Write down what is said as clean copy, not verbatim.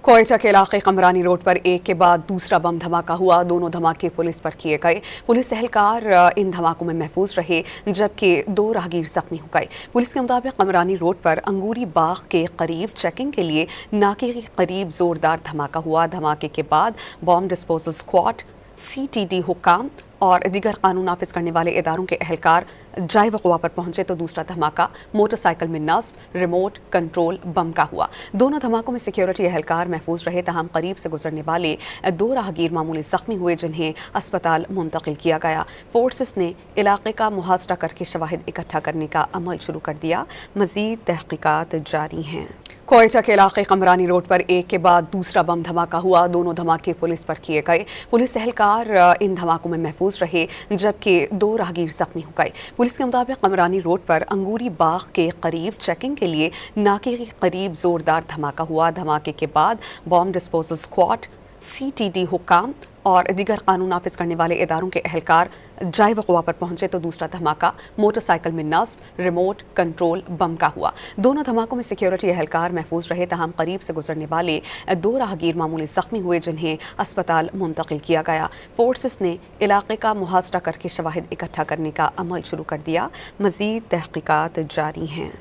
कोयटा के इलाके कमरानी रोड पर एक के बाद दूसरा बम धमाका हुआ। दोनों धमाके पुलिस पर किए गए। पुलिस एहलकार इन धमाकों में महफूज रहे, जबकि 2 राहगीर जख्मी हो गए। पुलिस के मुताबिक कमरानी रोड पर अंगूरी बाग के करीब चेकिंग के लिए नाके के करीब जोरदार धमाका हुआ। धमाके के बाद बॉम्ब डिस्पोजल स्क्वाड, CTD हुक्काम और दीगर कानून नाफिज करने वाले इदारों के एहलकार जाए वक़ुआ पर पहुंचे तो दूसरा धमाका मोटरसाइकिल में नस्ब रिमोट कंट्रोल बम का हुआ। दोनों धमाकों में सिक्योरिटी एहलकार महफूज रहे, तहम करीब से गुजरने वाले 2 राहगीर मामूली जख्मी हुए, जिन्हें अस्पताल मुंतकिल किया गया। फोर्सेस ने इलाके का मुहासरा करके शवाहिद इकट्ठा करने का अमल शुरू कर दिया। मजीद तहकीकात जारी हैं। कोयटा के इलाके कमरानी रोड पर एक के बाद दूसरा बम धमाका हुआ। दोनों धमाके पुलिस पर किए गए। पुलिस एहलकार इन धमाकों में महफूज रहे, जबकि 2 राहगीर जख्मी हो गए। पुलिस के मुताबिक कमरानी रोड पर अंगूरी बाग के करीब चेकिंग के लिए नाके के करीब जोरदार धमाका हुआ। धमाके के बाद बॉम्ब डिस्पोजल स्क्वाड, CTD हुक्काम और दीगर कानून नाफिज करने वाले इदारों के एहलकार जाए वक़ुआ पर पहुंचे तो दूसरा धमाका मोटरसाइकिल में नस्ब रिमोट कंट्रोल बम का हुआ। दोनों धमाकों में सिक्योरिटी एहलकार महफूज रहे, तहम करीब से गुजरने वाले 2 राहगीर मामूली जख्मी हुए, जिन्हें अस्पताल मुंतकिल किया गया। फोर्सेस ने इलाके का मुहासरा करके शवाहिद इकट्ठा करने का अमल शुरू कर दिया। मजीद तहकीकात जारी हैं।